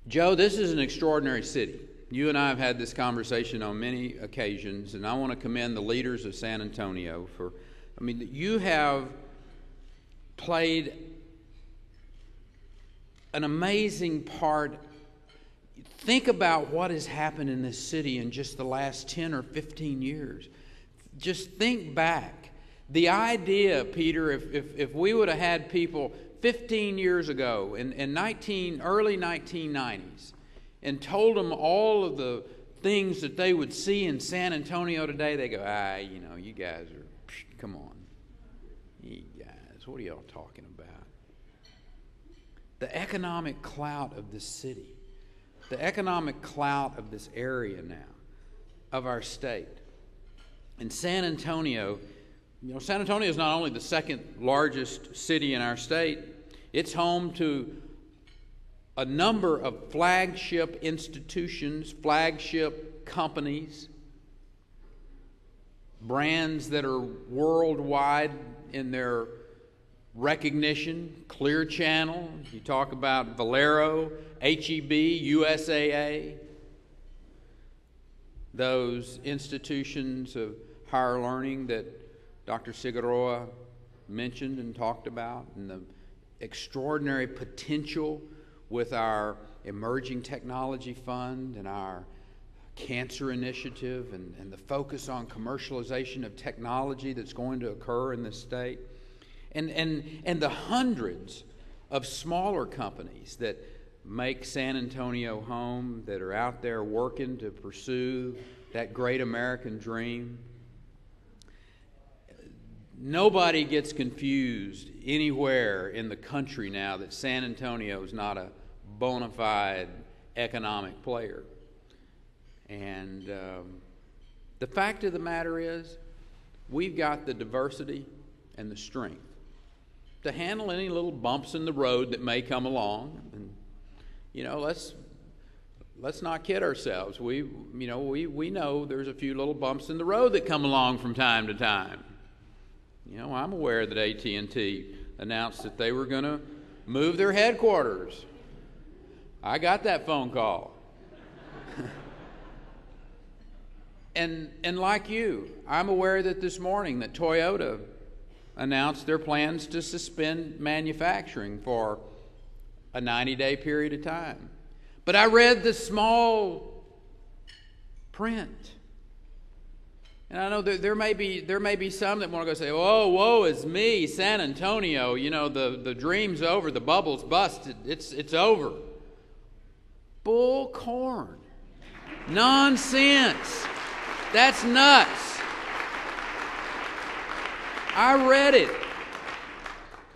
Joe, this is an extraordinary city. You and I have had this conversation on many occasions, and I want to commend the leaders of San Antonio for, you have played an amazing part. Think about what has happened in this city in just the last 10 or 15 years. Just think back. The idea, Peter, if we would have had people 15 years ago in early 1990s and told them all of the things that they would see in San Antonio today, they go, you guys are, come on. You guys, what are y'all talking about? The economic clout of this city, the economic clout of this area now, of our state. And San Antonio, San Antonio is not only the second largest city in our state, it's home to a number of flagship institutions, flagship companies, brands that are worldwide in their recognition. Clear Channel, you talk about Valero, HEB, USAA, those institutions of higher learning that Dr. Figueroa mentioned and talked about, and the extraordinary potential with our Emerging Technology Fund and our Cancer Initiative and the focus on commercialization of technology that's going to occur in this state. And the hundreds of smaller companies that make San Antonio home, that are out there working to pursue that great American dream. Nobody gets confused anywhere in the country now that San Antonio is not a bona fide economic player. And the fact of the matter is, we've got the diversity and the strength to handle any little bumps in the road that may come along. And let's not kid ourselves. We know there's a few little bumps in the road that come along from time to time. I'm aware that AT&T announced that they were going to move their headquarters. I got that phone call. And like you, I'm aware that this morning that Toyota announced their plans to suspend manufacturing for a 90-day period of time. But I read the small print. And I know there may be some that want to go say, "Oh, woe is me, San Antonio. The dream's over, the bubble's busted. It's over." Bull corn, nonsense. That's nuts. I read it,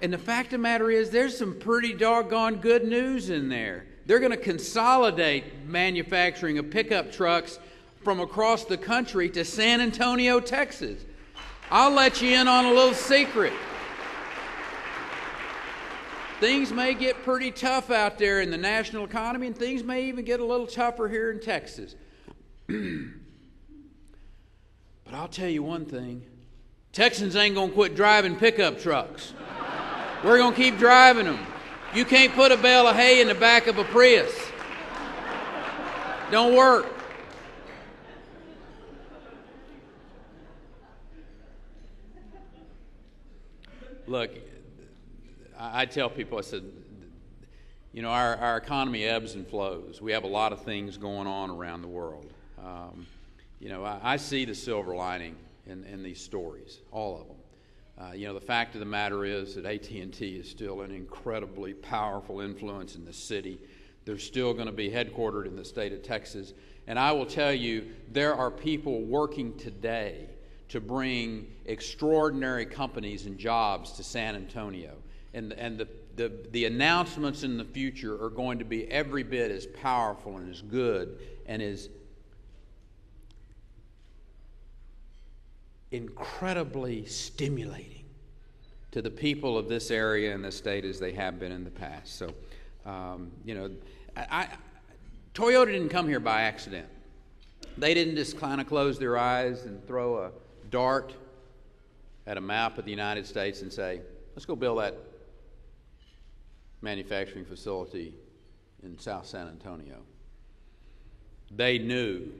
and the fact of the matter is, there's some pretty doggone good news in there. They're going to consolidate manufacturing of pickup trucks from across the country to San Antonio, Texas. I'll let you in on a little secret. Things may get pretty tough out there in the national economy, and things may even get a little tougher here in Texas. But I'll tell you one thing. Texans ain't going to quit driving pickup trucks. We're going to keep driving them. You can't put a bale of hay in the back of a Prius. Don't work. Look, I tell people, I said, our economy ebbs and flows. We have a lot of things going on around the world. I see the silver lining in these stories, all of them. The fact of the matter is that AT&T is still an incredibly powerful influence in the city. They're still going to be headquartered in the state of Texas. And I will tell you, there are people working today to bring extraordinary companies and jobs to San Antonio. And the announcements in the future are going to be every bit as powerful and as good and as incredibly stimulating to the people of this area and the state as they have been in the past. So, Toyota didn't come here by accident. They didn't just kind of close their eyes and throw a dart at a map of the United States and say, let's go build that manufacturing facility in South San Antonio. They knew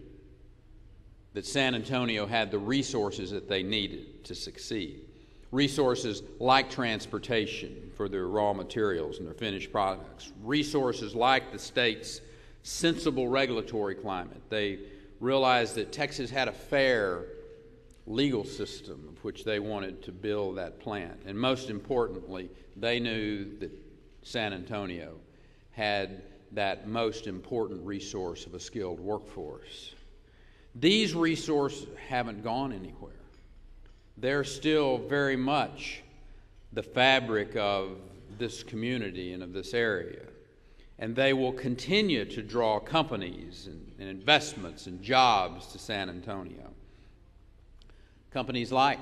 that San Antonio had the resources that they needed to succeed. Resources like transportation for their raw materials and their finished products. Resources like the state's sensible regulatory climate. They realized that Texas had a fair legal system of which they wanted to build that plant. And most importantly, they knew that San Antonio had that most important resource of a skilled workforce. These resources haven't gone anywhere. They're still very much the fabric of this community and of this area. And they will continue to draw companies and investments and jobs to San Antonio. Companies like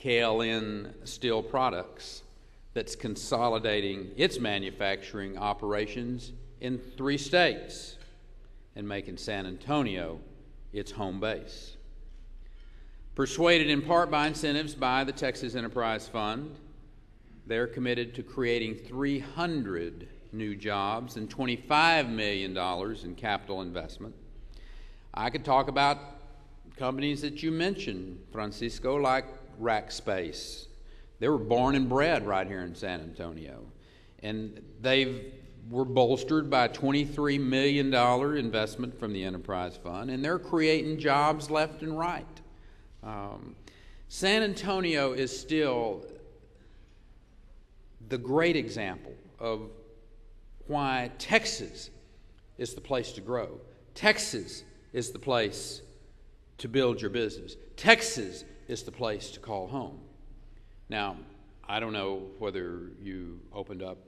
KLN Steel Products, that's consolidating its manufacturing operations in 3 states and making San Antonio its home base. Persuaded in part by incentives by the Texas Enterprise Fund, they're committed to creating 300 new jobs and $25 million in capital investment. I could talk about companies that you mentioned, Francisco, like Rack Space. They were born and bred right here in San Antonio. And they were bolstered by a $23 million investment from the Enterprise Fund, and they're creating jobs left and right. San Antonio is still the great example of why Texas is the place to grow. Texas is the place to build your business. Texas is the place to call home. Now, I don't know whether you opened up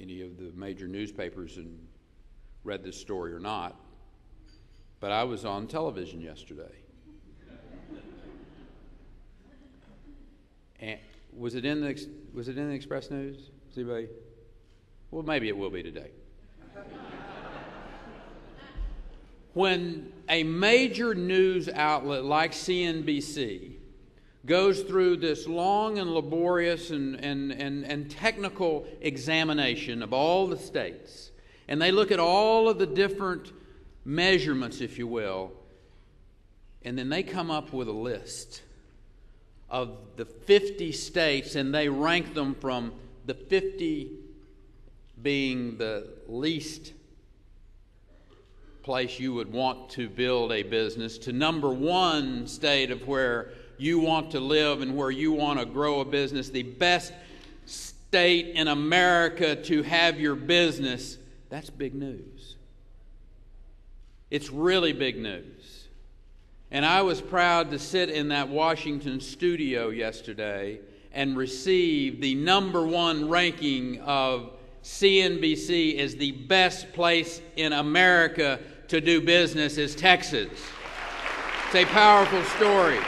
any of the major newspapers and read this story or not, but I was on television yesterday. And was it in the Express News? Does anybody? Well, maybe it will be today. When a major news outlet like CNBC goes through this long and laborious and technical examination of all the states, and they look at all of the different measurements, if you will, and then they come up with a list of the 50 states, and they rank them from the 50 being the least place you would want to build a business to number 1 state of where you want to live and where you want to grow a business, the best state in America to have your business. That's big news. It's really big news. And I was proud to sit in that Washington studio yesterday and receive the number 1 ranking of CNBC as the best place in America to do business is Texas. It's a powerful story.